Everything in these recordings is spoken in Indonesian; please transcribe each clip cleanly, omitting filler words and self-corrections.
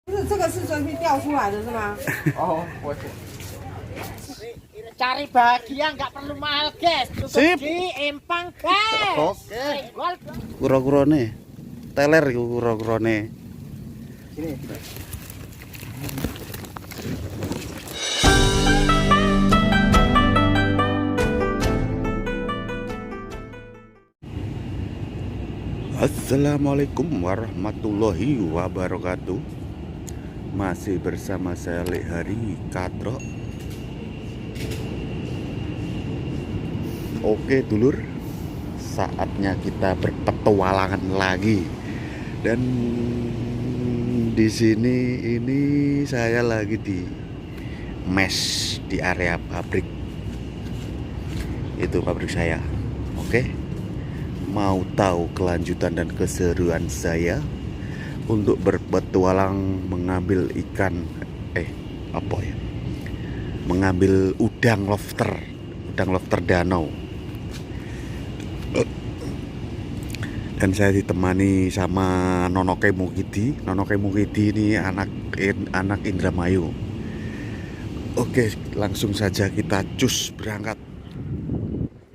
是这个是真皮掉出来的是吗？Oh, cari bahagia nggak perlu mahal guys, cukup di empang guys. Oke. Kura-kurane. Teler iku kura-kurane. Sini. Assalamualaikum warahmatullahi wabarakatuh. Masih bersama saya Lehari Katro. Oke dulur, saatnya kita berpetualangan lagi. Dan di sini ini saya lagi di mes di area pabrik. Itu pabrik saya. Oke. Mau tahu kelanjutan dan keseruan saya untuk berpetualang mengambil ikan mengambil udang lobster danau. Dan saya ditemani sama Nonoke Mukidi. Nonoke Mukidi ini anak Indramayu. Oke, langsung saja kita cus berangkat.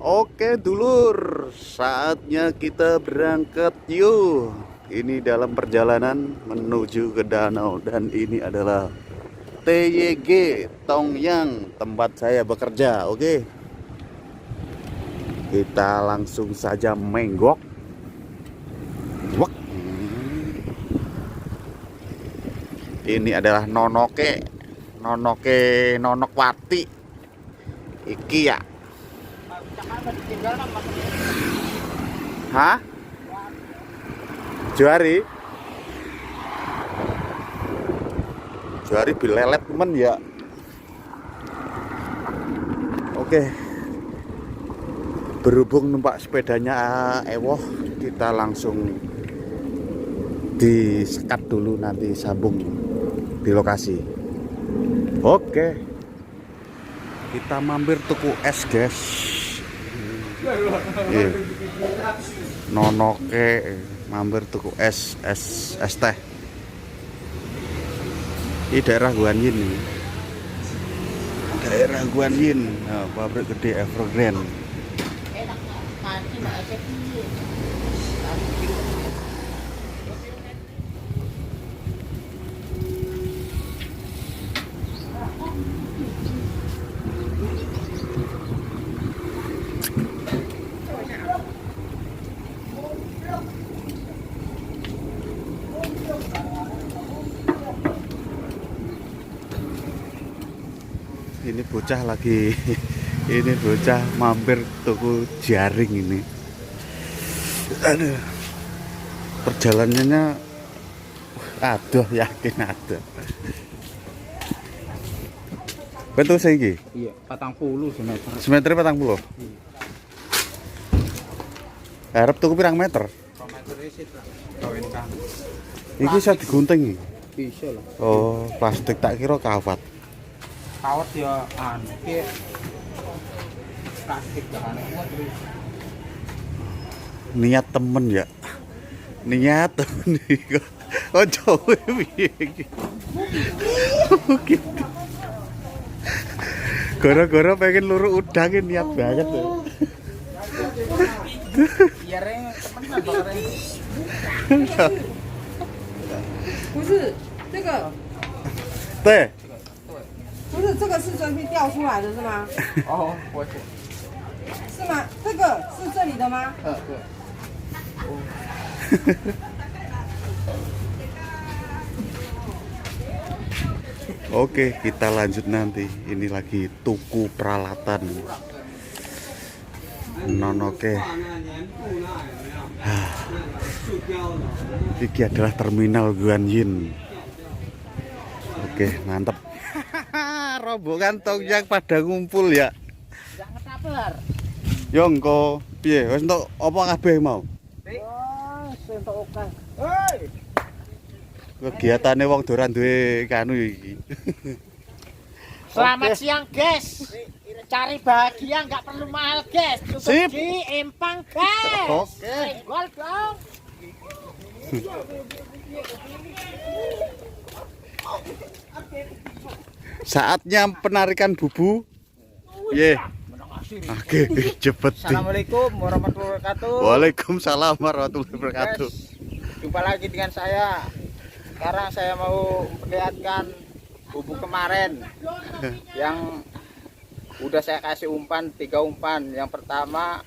Oke dulur, saatnya kita berangkat yuk. Ini dalam perjalanan menuju ke danau. Dan ini adalah TYG Tongyang, tempat saya bekerja. Oke, kita langsung saja menggok. Wak. Ini adalah Nonokwati iki ya. Hah? Juari bilelet temen ya. Oke. Berhubung numpak sepedanya Ewoh, kita langsung disekat dulu, nanti sambung di lokasi. Oke. Kita mampir tuku es, guys. Nonoke mampir tuku es teh. Ini daerah Guanyin ini. Daerah Guanyin, nah, pabrik gede Evergrande. Ini bocah lagi, ini bocah mampir tuku jaring ini. Aduh, perjalanannya, aduh yakin ada. Betul saya ini? Iya, 40 semeter. Semeter 40. Harap tuku pirang meter? Meter sih kawin kang. Iki bisa digunting. Bisa lah. Oh, plastik, tak kira kawat. Kawat ya ki plastik kan. Niat temen ya. Niat temen iki. Oh, cowe piye iki? Gitu. Gara-gara pengen luru udang niat banget ya. Iya reng temen bakar reng. 不是这个， Teh. 不是这个是真皮掉出来的是吗？ Oh, 是吗？这个是这里的吗？对。Oke, kita lanjut nanti. Ini lagi tuku peralatan. Nonoke. Ini adalah terminal Guanyin. Oke, mantap. Rombongan Tongyang pada ngumpul ya. Jangan sabar. Yongko, piye? Wis entuk apa kabeh mau? Oh, entuk oke. Hei. Kegiatane wong doran duwe kanu iki. Selamat siang guys. Cari bahagia nggak perlu mahal guys, cukup di empang guys. Oke. Gol dong. Saatnya penarikan bubu. Ye. Oke, cepet. Assalamualaikum warahmatullahi wabarakatuh. Waalaikumsalam warahmatullahi wabarakatuh. Jumpa lagi dengan saya. Sekarang saya mau memperlihatkan bubu kemarin yang udah saya kasih umpan 3 umpan. Yang pertama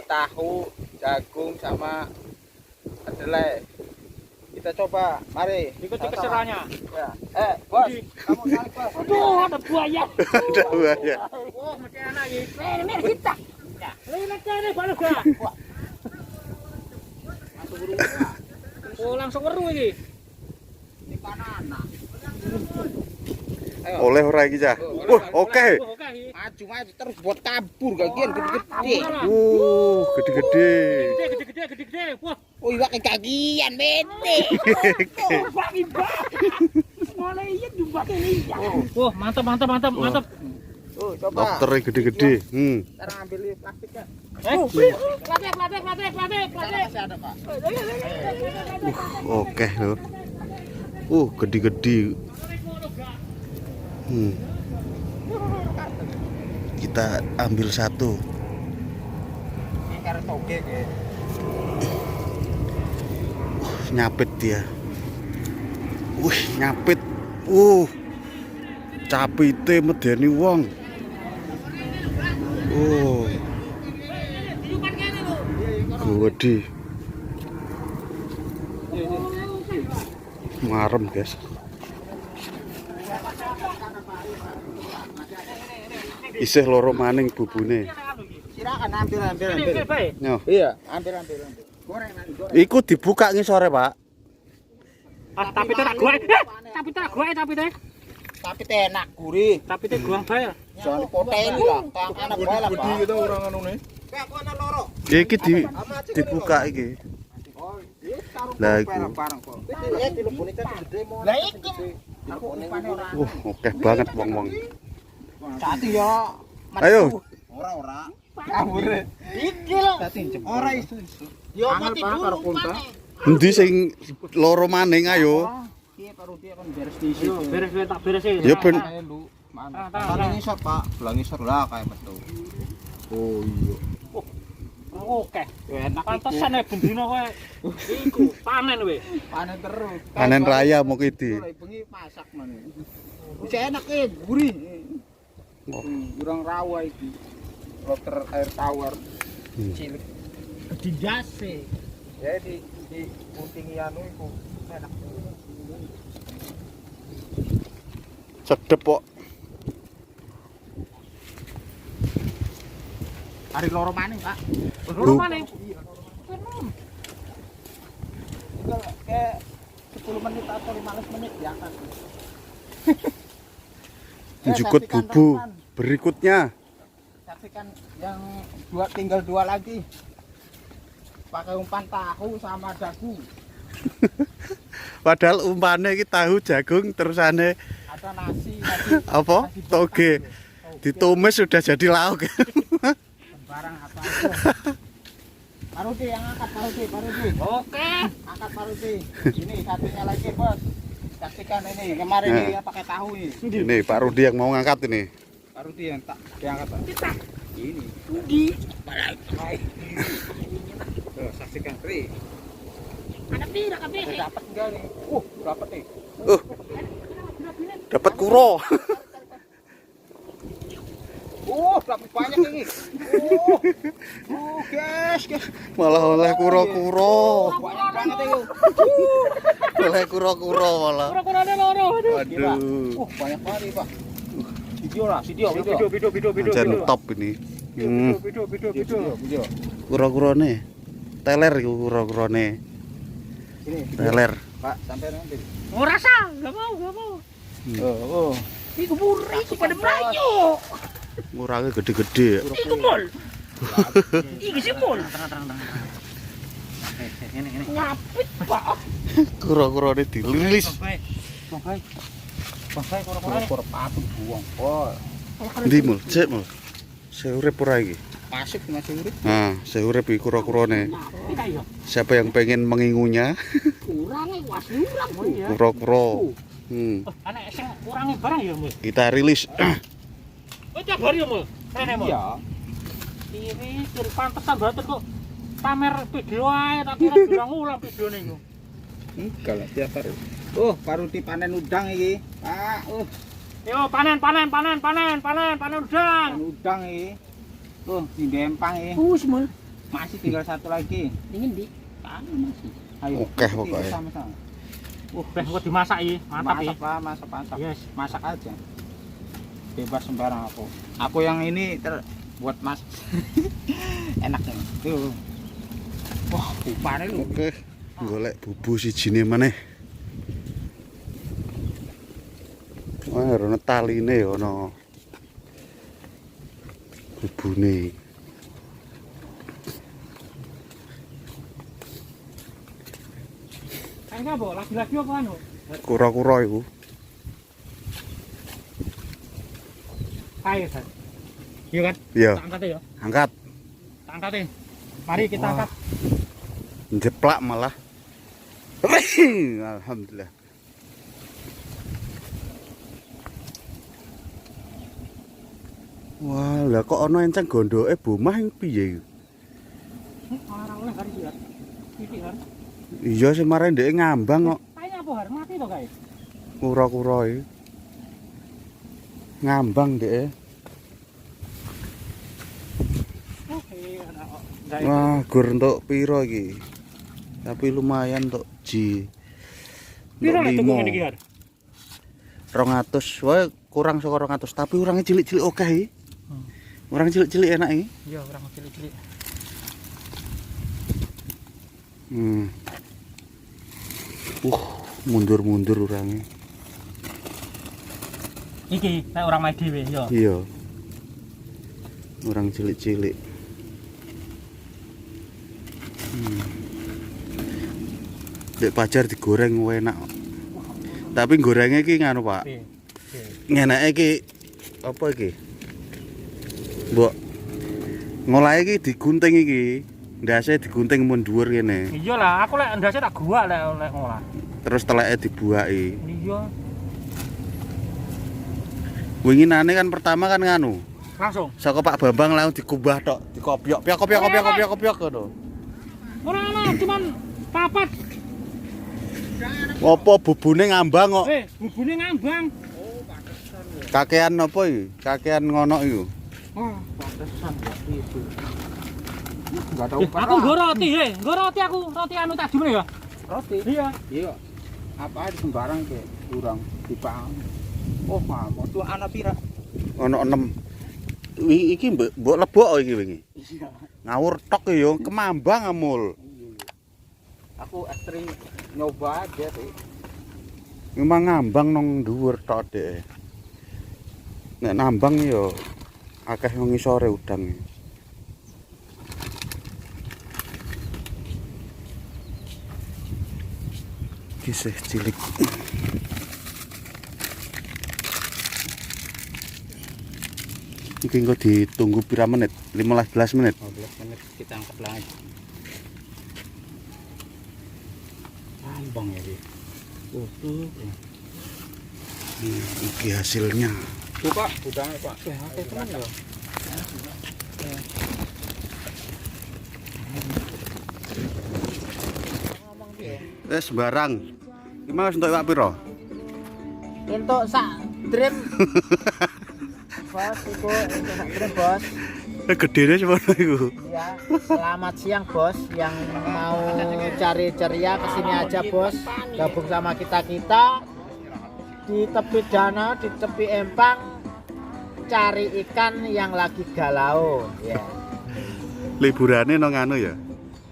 tahu, jagung sama kedelai. Kita coba, mari ikuti keseruannya. Ya. Bos, kamu naik bos. Aduh, ada buaya. Ada buaya. Oh, mesti anak ini. Ini kita. Ini macam baru gua. Langsung buru. Oh, langsung weru iki. Ini kanan. Ayo. Oleh ora iki, Cah. Oke. Maju terus buat kabur gagian gede-gede. Gede-gede. Gede. Wah, Oh, iwak kagian bete. bagi bang. Mulai iya jumpa ini. Wah, mantap. Tuh, coba. Dokternya gede-gede. Sekarang ambil plastiknya. Plastik. Masih ada, Pak. Oke loh. Gede-gede. Kita ambil satu. Ini karena toge kayak. Nyapit dia. Nyapit. Capite medeni wong. Gede. Marem, guys. Isih loro maning bubune. Silakan ambil. Nyo. Iya, ambil. Goreng nanti, goreng. Iku dibuka ngisore, Pak. Tapi tak gua. Tapi Tapi enak gurih. Tapi teh gua bae. Soalnya protein lah. Anak bae lah, Pak. Gitu orang anune. Kayak aku anak loro. Iki dibuka iki. Lah iku. Lah iki. Aku upane ora. Oke banget wong-wong. Cati ya. Ayo. Ora. Kabur. Iki lho. Ora iso. Yo mati dulu. Endi sing loro maning ayo. Piye karo dia kan beres di situ. Beres tak beres e. Ya ben Mana ngisor, Pak? Belang ngisor lah kayak betul. Oh iya. Oke. Enak Pantesan e bendina kowe. Iku panen we. Panen terus. panen raya mau kiti. Mulai bengi masak mana. Bisa enak gurih. Kurang rawa iki. Roter air tawar. Cilik. Dijase. Ya di puntingi anu iku enak. Sedep kok. Hari loro maning, Pak. Loro maning. Kayak 10 menit atau 15 menit diangkat. Njukut bubu berikutnya. Saksikan yang tinggal dua lagi. Pakai umpan tahu sama jagung. Padahal umpane iki tahu jagung terusane Ada nasi apa? Toge. Ditumis sudah jadi lauk. barang apa Parudi yang angkat, Parudi. Oke. Angkat Parudi. Ini satunya lagi, Bos. Saksikan ini kemarin ini pakai tahu ini. Ini Pak Rudi yang mau ngangkat ini. Parudi yang tak diangkat, Pak. Ini. Rudi. Tuh, saksikan Tri. Ada pira kabeh. Dapat enggak nih? Dapat nih. Dapat kuro. Dapat banyak ini. Guys. Malah oleh kuro-kuro. Banyak banget itu. Oleh kuro-kuro malah. Kura-kurane loro. Waduh. Banyak banget, Pak. Video. Jan top ini. Video. Kuro-kurone. Teler iku kuro-kurone. Ini. Teler. Pak, sampai nanti. Ngerasa, enggak mau. Iku buri, iku pada melayu. Ngurangnya gede-gede. Iku mol. Iki sih mol. Tenang. Ini. Nyapit, Pak. Kuro-kurone dirilis. Bangkai kura-kurane. Kor patut buang. Oh, Ndi mul? Cek mul. Seurep ora iki? pasif masih urip. Nah, seurep iki kuro-kurone. Kita yo. Siapa yang pengen mengingunya? Kurang was kurang. Kuro-kuro. Anak sing kurangi barang ya, Mul. Kita rilis. Oh, tiap hari ya, Mul. Rene, Mul. Iya. Ini pantesan banget kok pamer video ae tak kira diulang-ulang videone iku. Enggak lah tiap hari. Baru dipanen udang iki. Pak, Yo panen udang. panen udang iki. Di Dempang iki. Wis, Mul. Masih tinggal satu lagi. Ingin di. Masih. Ayo. Oke, pokoknya. Sama-sama. Beh kok dimasak iki. Mantap iki. Masak, Pak, masak. Yes. Masak aja. Bebas sembarang aku. Aku yang ini buat masak. Enak nih. Tuh. Wah, upane lu. Oke, golek bubu sijine maneh. Wah, rono taline ono. Bubune. Kayaknya apa? Lagi-lagi apa anu? Kura-kura iku. Kayak kan. Iya kan? Iya, Tak angkat ya. angkat. Tak angkat ya. Mari kita Wah. angkat. Jeplak malah. Alhamdulillah. Wah, lah kok ono enceng gondoke bomah iki piye iki? Orang oleh kali siat. Iki kan. Iya sing mare ndek ngambang kok Kayaknya apa har mati to kae. kura-kura iki. Ngambang ndek. Oke, ana kok. Wah, gur entuk piro iki? Tapi lumayan entuk ji. Piro nek tuku Limo. ngene iki har? 200, wae kurang saka 200, tapi orangnya cilik-cilik oke iki. Orang cilik-cilik enak iki. Iya, orang cilik-cilik. Mundur-mundur orangnya. Iki nek orang main dhewe ya. Iya. Orang cilik-cilik. Dek pajar digoreng enak. Tapi gorengnya iki nganu, Pak. Ngenake iki apa iki? Mbok ngolahe iki digunting iki. Ndase digunting mun dhuwur kene. Iya lah, aku lek ndase tak gua lek ngolah. Terus teleke dibuaki. Iya. Winginane kan pertama kan nganu. Langsung. Saka Pak Bambang langsung dikubah tok, dikopiok, piok ngono. Ora ana, cuman papat. Apa bubune ngambang kok? Bubune ngambang. Kakean apa iki? Kakean ngono iku. Oh, Pantesan berarti itu. Enggak tahu aku nggo roti, nggo roti aku, roti anu tak jumene ya. Roti. Iya. Iya. Apa aja sembarang ke kurang dipang. Mau tuh anak pira? Ono 6. Iki mbok lebok iki wingi. Iya. Ngawur tok ya kemambang amul. Aku sering nyoba aja sih. Memang ngambang nang dhuwur tok dek. Nek nambang ya akeh nang ngisore udang. Kisah cilik. Iki engko ditunggu pira menit? 15 menit. 15 menit kita angkat lagi. Ambang ya dia. Tuh. Iki hasilnya. Tuh Pak, udangnya Pak. Teman ya. Sembarang. Gimana untuk Pak Piro? Untuk sak dream. Bos, iku untuk sak dream, Bos. Gedene semono iku. Ya, selamat siang, Bos. Yang mau cari ceria kesini aja, Bos. Gabung sama kita-kita di tepi danau, di tepi empang, cari ikan yang lagi galau. Ya. Liburane nang anu ya.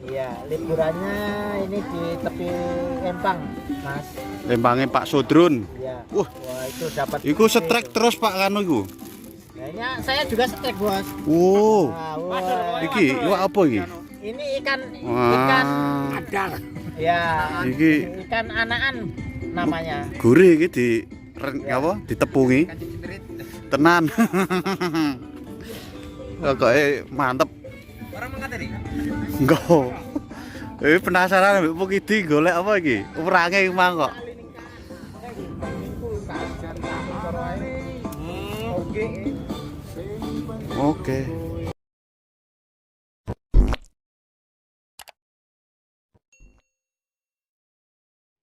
Iya, liburannya ini di tepi empang, Mas. Empange Pak Sodrun. Iya. Wah, itu dapat. iku setrek terus Pak kanu iku. Kayaknya saya juga setrek, Bos. Oh. Wah. Iki iwak apa iki? Ini ikan Wah. adang. Ya, Iki ikan anaan namanya. gurih iki di apa? Ditepungi. Tenan. Pokoke mantep. Orang mengata nih. Enggak. Penasaran mbek Pukidi golek apa iki? Urange mang kok. Oke.